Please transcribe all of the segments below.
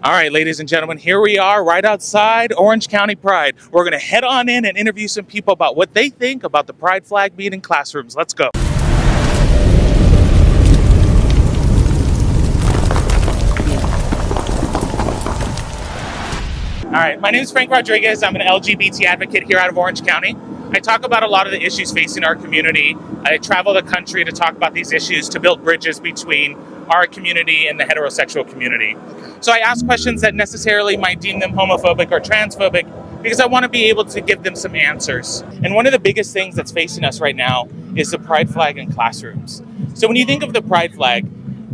All right, ladies and gentlemen, here we are right outside Orange County Pride. We're going to head on in and interview some people about what they think about the pride flag being in classrooms. Let's go. All right, my name is Frank Rodriguez. I'm an LGBT advocate here out of Orange County. I talk about a lot of the issues facing our community. I travel the country to talk about these issues, to build bridges between our community and the heterosexual community. So I ask questions that necessarily might deem them homophobic or transphobic because I want to be able to give them some answers. And one of the biggest things that's facing us right now is the pride flag in classrooms. So when you think of the pride flag,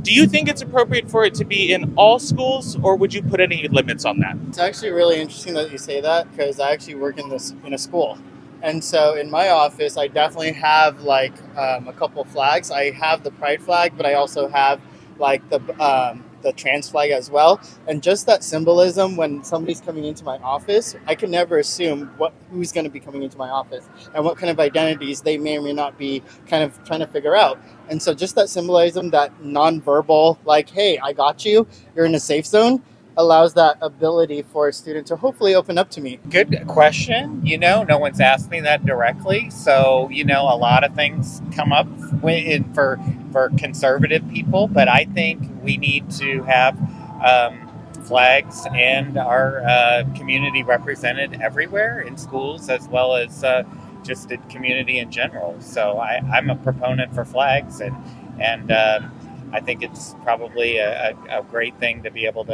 do you think it's appropriate for it to be in all schools, or would you put any limits on that? It's actually really interesting that you say that because I actually work in a school. And so in my office, I definitely have a couple of flags. I have the pride flag, but I also have the trans flag as well. And just that symbolism when somebody's coming into my office, I can never assume who's going to be coming into my office and what kind of identities they may or may not be kind of trying to figure out. And so just that symbolism, that nonverbal, like, hey, I got you, you're in a safe zone, allows that ability for a student to hopefully open up to me. Good question. No one's asked me that directly. So, a lot of things come up for conservative people, but I think we need to have flags and our community represented everywhere in schools as well as just the community in general. So I'm a proponent for flags and I think it's probably a great thing to be able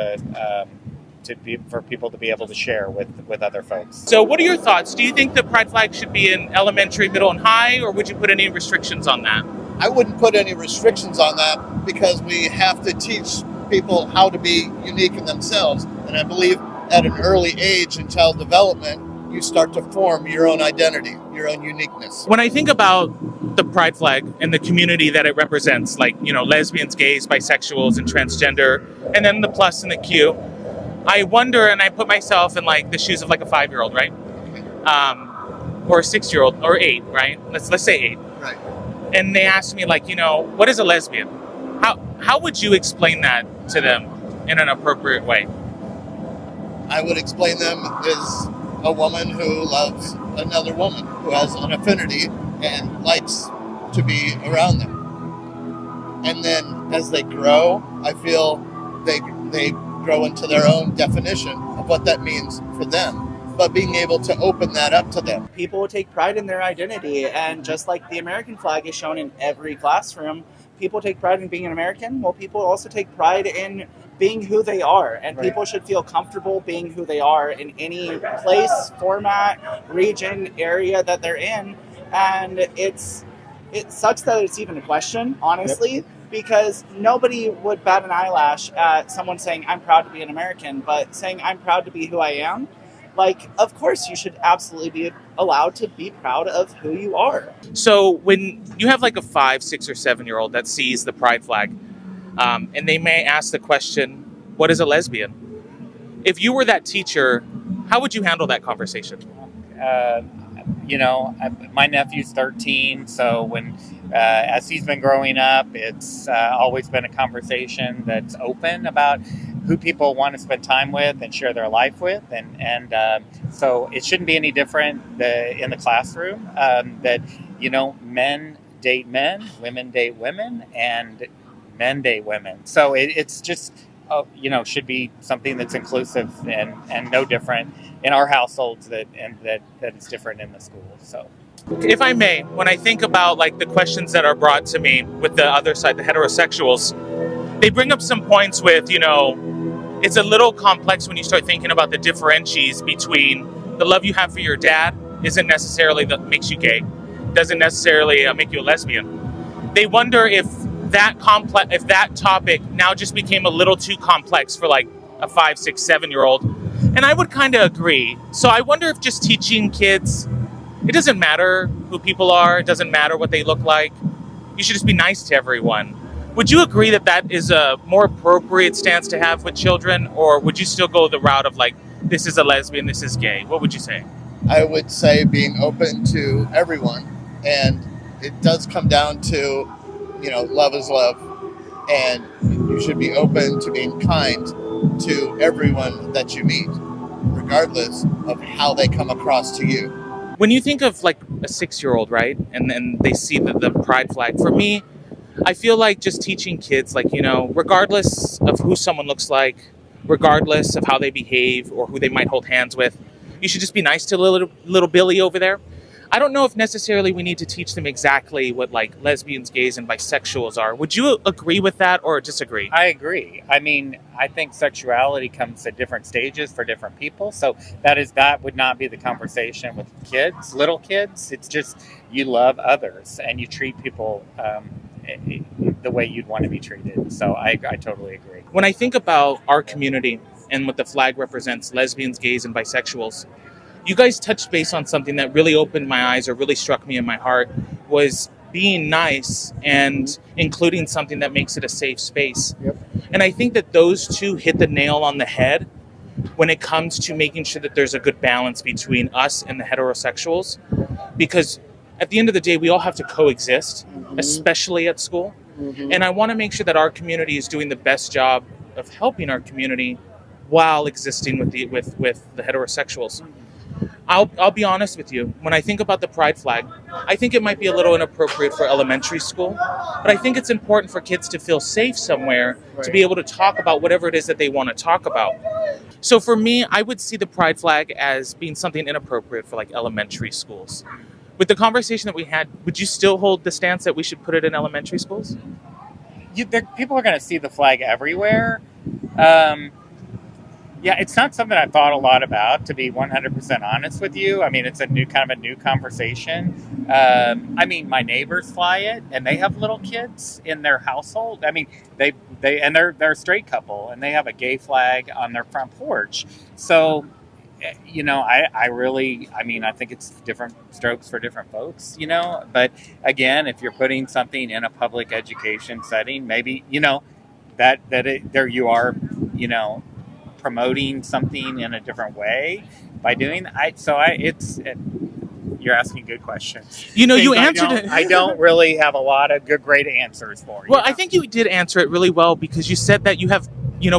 for people to be able to share with other folks. So what are your thoughts? Do you think the pride flag should be in elementary, middle, and high, or would you put any restrictions on that? I wouldn't put any restrictions on that because we have to teach people how to be unique in themselves. And I believe at an early age in child development, you start to form your own identity, your own uniqueness. When I think about the pride flag and the community that it represents, like, lesbians, gays, bisexuals, and transgender, and then the plus and the Q, I wonder, and I put myself in the shoes of a 5-year-old, right? Or a 6-year-old, or 8, right? Let's say 8. Right. And they ask me what is a lesbian? How would you explain that to them in an appropriate way? I would explain them as a woman who loves another woman, who has an affinity and likes to be around them. And then as they grow, I feel they grow into their own definition of what that means for them, but being able to open that up to them. People take pride in their identity, and just like the American flag is shown in every classroom, people take pride in being an American. Well, people also take pride in being who they are, and Right. People should feel comfortable being who they are in any place, format, region, area that they're in. And it sucks that it's even a question, honestly. Yep. Because nobody would bat an eyelash at someone saying, I'm proud to be an American, but saying, I'm proud to be who I am. Of course, you should absolutely be allowed to be proud of who you are. So when you have a 5, 6, or 7-year-old that sees the pride flag, and they may ask the question, what is a lesbian? If you were that teacher, how would you handle that conversation? My nephew's 13, so as he's been growing up, it's always been a conversation that's open about who people want to spend time with and share their life with, and so it shouldn't be any different in the classroom. That men date men, women date women, and men date women. So it's just should be something that's inclusive and no different in our households that it's different in the school. So. If I may, when I think about the questions that are brought to me with the other side, the heterosexuals, they bring up some points with, it's a little complex when you start thinking about the differentials between the love you have for your dad isn't necessarily that makes you gay, doesn't necessarily make you a lesbian. They wonder if that topic now just became a little too complex for a 5, 6, 7-year-old. And I would kind of agree. So I wonder if just teaching kids, it doesn't matter who people are, it doesn't matter what they look like. You should just be nice to everyone. Would you agree that is a more appropriate stance to have with children, or would you still go the route of this is a lesbian, this is gay? What would you say? I would say being open to everyone, and it does come down to, love is love, and you should be open to being kind to everyone that you meet, regardless of how they come across to you. When you think of like a 6-year-old, right, and then they see the pride flag, for me, I feel like just teaching kids, like, regardless of who someone looks like, regardless of how they behave or who they might hold hands with, you should just be nice to little Billy over there. I don't know if necessarily we need to teach them exactly what like lesbians, gays, and bisexuals are. Would you agree with that or disagree? I agree. I mean, I think sexuality comes at different stages for different people. So that would not be the conversation with kids, little kids. It's just you love others and you treat people the way you'd want to be treated. So I totally agree. When I think about our community and what the flag represents, lesbians, gays, and bisexuals, you guys touched base on something that really opened my eyes or really struck me in my heart, was being nice and including something that makes it a safe space. Yep. And I think that those two hit the nail on the head when it comes to making sure that there's a good balance between us and the heterosexuals. Because at the end of the day, we all have to coexist, especially at school. And I want to make sure that our community is doing the best job of helping our community while existing with the heterosexuals. I'll be honest with you. When I think about the pride flag, I think it might be a little inappropriate for elementary school, but I think it's important for kids to feel safe somewhere to be able to talk about whatever it is that they want to talk about. So for me, I would see the pride flag as being something inappropriate for like elementary schools. With the conversation that we had, would you still hold the stance that we should put it in elementary schools? People are going to see the flag everywhere. Yeah, it's not something I've thought a lot about, to be 100% honest with you. I mean, it's a new conversation. I mean, my neighbors fly it, and they have little kids in their household. I mean, they're a straight couple, and they have a gay flag on their front porch. So, I think it's different strokes for different folks, But again, if you're putting something in a public education setting, maybe, there you are, promoting something in a different way by doing that. You're asking good questions. You answered it. I don't really have a lot of great answers for you. Well, I think you did answer it really well, because you said that you have,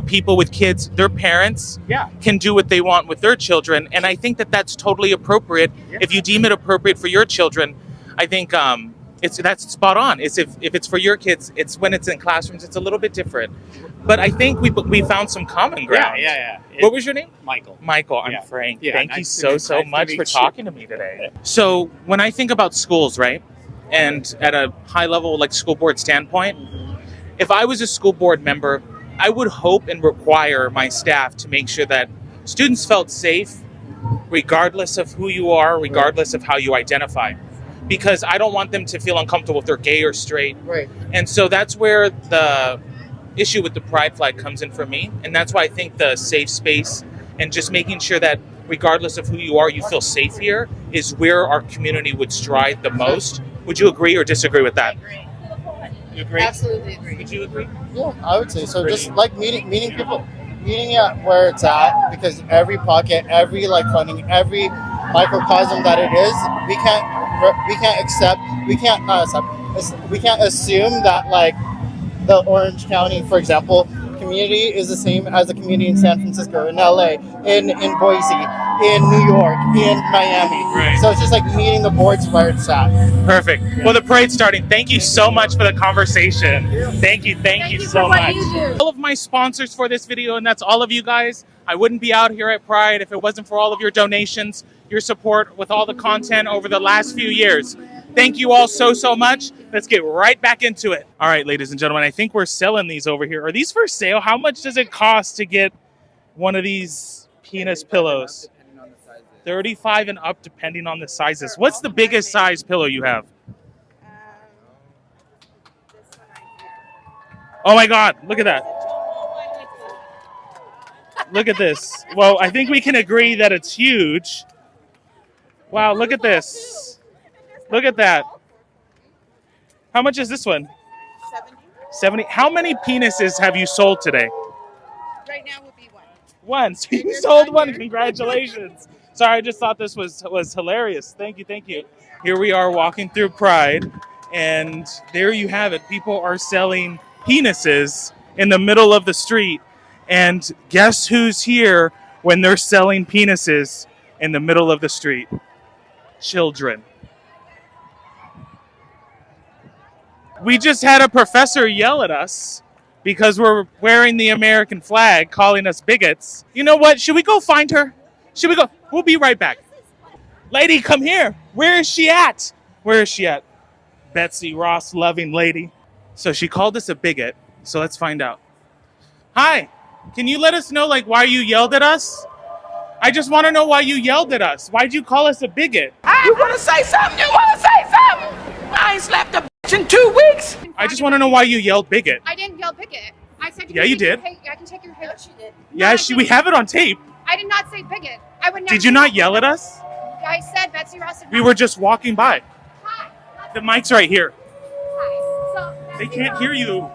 people with kids, their parents can do what they want with their children. And I think that that's totally appropriate. Yeah. If you deem it appropriate for your children, I think that's spot on. If it's for your kids, it's when it's in classrooms, it's a little bit different. But I think we found some common ground. Yeah. What was your name? Michael. I'm Frank. Yeah, Thank you so nice much for talking to me today. So when I think about schools, right, and at a high level, like school board standpoint, if I was a school board member, I would hope and require my staff to make sure that students felt safe, regardless of who you are, regardless of how you identify. Because I don't want them to feel uncomfortable if they're gay or straight. Right. And so that's where the issue with the pride flag comes in for me. And that's why I think the safe space and just making sure that regardless of who you are, you feel safe here is where our community would strive the most. Would you agree or disagree with that? I agree. You agree? Absolutely agree. Would you agree? Yeah, I would say so. Just like meeting people, meeting it where it's at, because every pocket, every like funding, every microcosm that it is, we can't assume that like the Orange County, for example, community is the same as the community in San Francisco, in LA, in Boise, in New York, in Miami. Right. So it's just like meeting the boards where it's at. Perfect. Yeah. Well, the parade's starting. Thank you so much for the conversation. Thank you so much. All of my sponsors for this video, and that's all of you guys. I wouldn't be out here at Pride if it wasn't for all of your donations, your support with all the content over the last few years. Thank you all so much. Let's get right back into it. All right, ladies and gentlemen, I think we're selling these over here. Are these for sale? How much does it cost to get one of these penis pillows? 35 and up, depending on the sizes. What's the biggest size pillow you have? Oh my God, look at that. Look at this. Well, I think we can agree that it's huge. Wow, look at this. Look at that. How much is this one? 70. How many penises have you sold today? Right now would be one. One. So you sold one. Congratulations. Sorry, I just thought this was hilarious. Thank you. Here we are walking through Pride, and there you have it. People are selling penises in the middle of the street. And guess who's here when they're selling penises in the middle of the street? Children. We just had a professor yell at us because we're wearing the American flag, calling us bigots. You know what? Should we go find her? Should we go? We'll be right back. Lady, come here. Where is she at? Where is she at? Betsy Ross, loving lady. So she called us a bigot. So let's find out. Hi. Can you let us know, like, why you yelled at us? I just want to know why you yelled at us. Why'd you call us a bigot? You want to say something? You want to say something? I ain't slept a bitch in 2 weeks. I just want to know why you yelled bigot. I didn't yell bigot. I said Yeah, you did. I can take your hair. She did. Yeah, we have it on tape. I did not say bigot. I would never. Did you not yell at us? I said Betsy Ross. We were just walking by. Hi. The mic's right here. Hi. So, They Betsy can't Ross- hear you.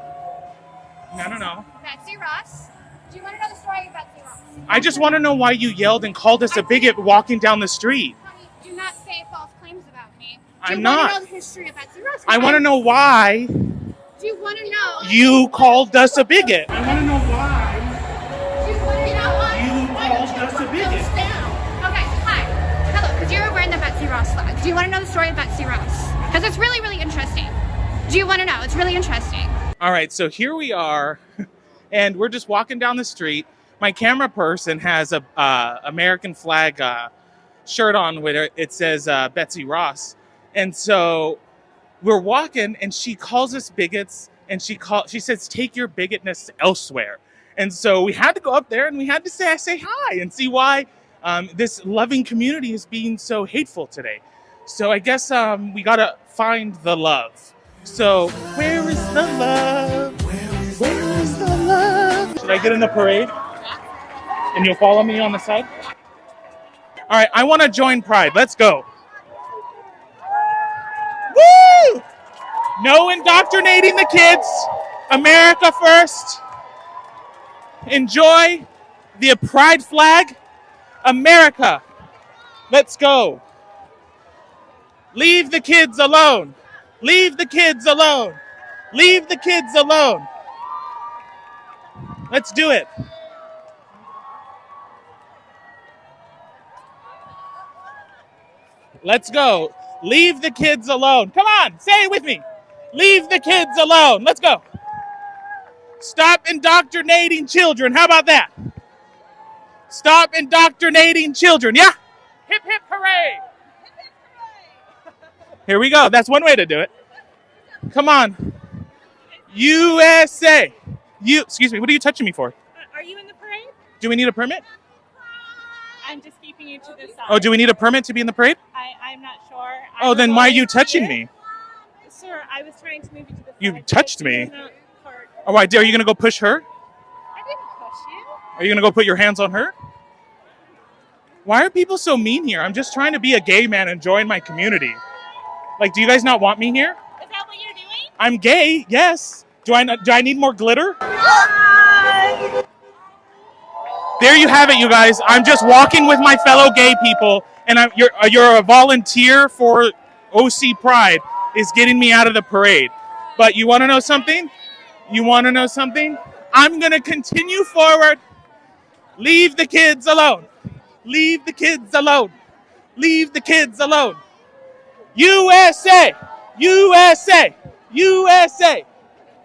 I don't know. Betsy Ross. Do you want to know the story of Betsy Ross? I just want to know why you yelled and called us a bigot walking down the street. Honey, do not say false claims about me. I'm Do you not. want to know the history of Betsy Ross? I want to know why Do you want to know? you called us a bigot. I want to know why Do you want to know what? you called us a bigot. Okay, hi. Hello, because you're wearing the Betsy Ross flag. Do you want to know the story of Betsy Ross? Because it's really, really interesting. Do you want to know? It's really interesting. All right, so here we are, and we're just walking down the street. My camera person has a American flag shirt on with it says Betsy Ross, and so we're walking, and she calls us bigots, and she says take your bigotness elsewhere, and so we had to go up there and we had to say hi and see why this loving community is being so hateful today. So I guess we gotta find the love. So where is the love? Where is the love? Should I get in the parade? And you'll follow me on the side? All right, I want to join Pride. Let's go. Woo! No indoctrinating the kids. America first. Enjoy the Pride flag. America. Let's go. Leave the kids alone. Leave the kids alone. Leave the kids alone. Let's do it. Let's go. Leave the kids alone. Come on, say it with me. Leave the kids alone. Let's go. Stop indoctrinating children. How about that? Stop indoctrinating children. Yeah? Hip, hip, hooray. Here we go. That's one way to do it. Come on. USA. Excuse me, what are you touching me for? Are you in the parade? Do we need a permit? I'm just keeping you to the side. Oh, do we need a permit to be in the parade? I'm not sure. Oh, then why are you touching me? Sir, I was trying to move you to the side. You touched me. You're not hurt. Oh, are you going to go push her? I didn't push you. Are you going to go put your hands on her? Why are people so mean here? I'm just trying to be a gay man enjoying my community. Like, do you guys not want me here? Is that what you're doing? I'm gay, yes. Do I need more glitter? There you have it, you guys. I'm just walking with my fellow gay people, and you're a volunteer for OC Pride is getting me out of the parade. But you want to know something? You want to know something? I'm going to continue forward. Leave the kids alone. Leave the kids alone. Leave the kids alone. USA! USA! USA!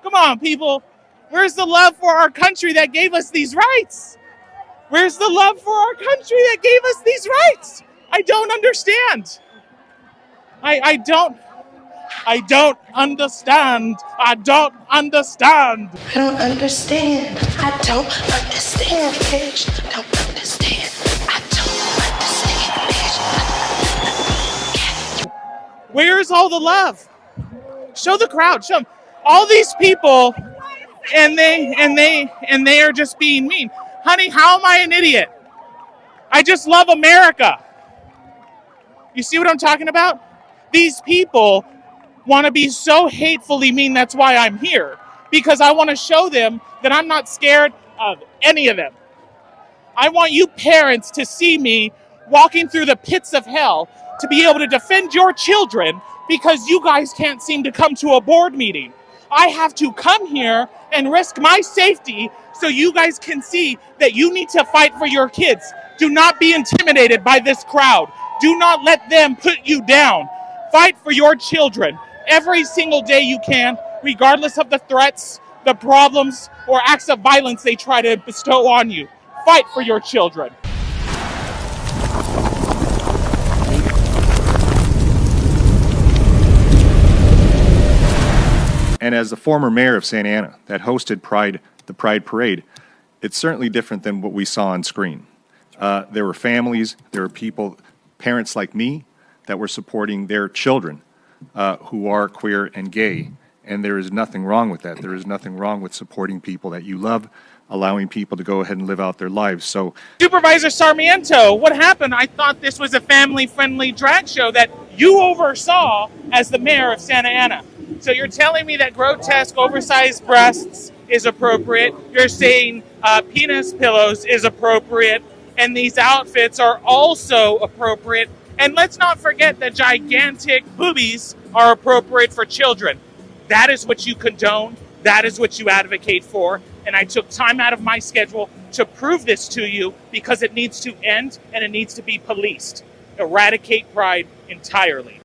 Come on, people. Where's the love for our country that gave us these rights? Where's the love for our country that gave us these rights? I don't understand. I don't understand. I don't understand. I don't understand. I don't understand, bitch. I don't understand. I don't understand, bitch. Where's all the love? Show the crowd. Show them. All these people, and they are just being mean. Honey, how am I an idiot? I just love America. You see what I'm talking about? These people want to be so hatefully mean. That's why I'm here. Because I want to show them that I'm not scared of any of them. I want you parents to see me walking through the pits of hell to be able to defend your children because you guys can't seem to come to a board meeting. I have to come here and risk my safety so you guys can see that you need to fight for your kids. Do not be intimidated by this crowd. Do not let them put you down. Fight for your children every single day you can, regardless of the threats, the problems, or acts of violence they try to bestow on you. Fight for your children. And as the former mayor of Santa Ana that hosted the Pride Parade, it's certainly different than what we saw on screen. There were families, there were people, parents like me, that were supporting their children who are queer and gay. And there is nothing wrong with that. There is nothing wrong with supporting people that you love, allowing people to go ahead and live out their lives. So, Supervisor Sarmiento, what happened? I thought this was a family-friendly drag show that you oversaw as the mayor of Santa Ana. So you're telling me that grotesque, oversized breasts is appropriate. You're saying penis pillows is appropriate. And these outfits are also appropriate. And let's not forget that gigantic boobies are appropriate for children. That is what you condone. That is what you advocate for. And I took time out of my schedule to prove this to you because it needs to end and it needs to be policed. Eradicate pride entirely.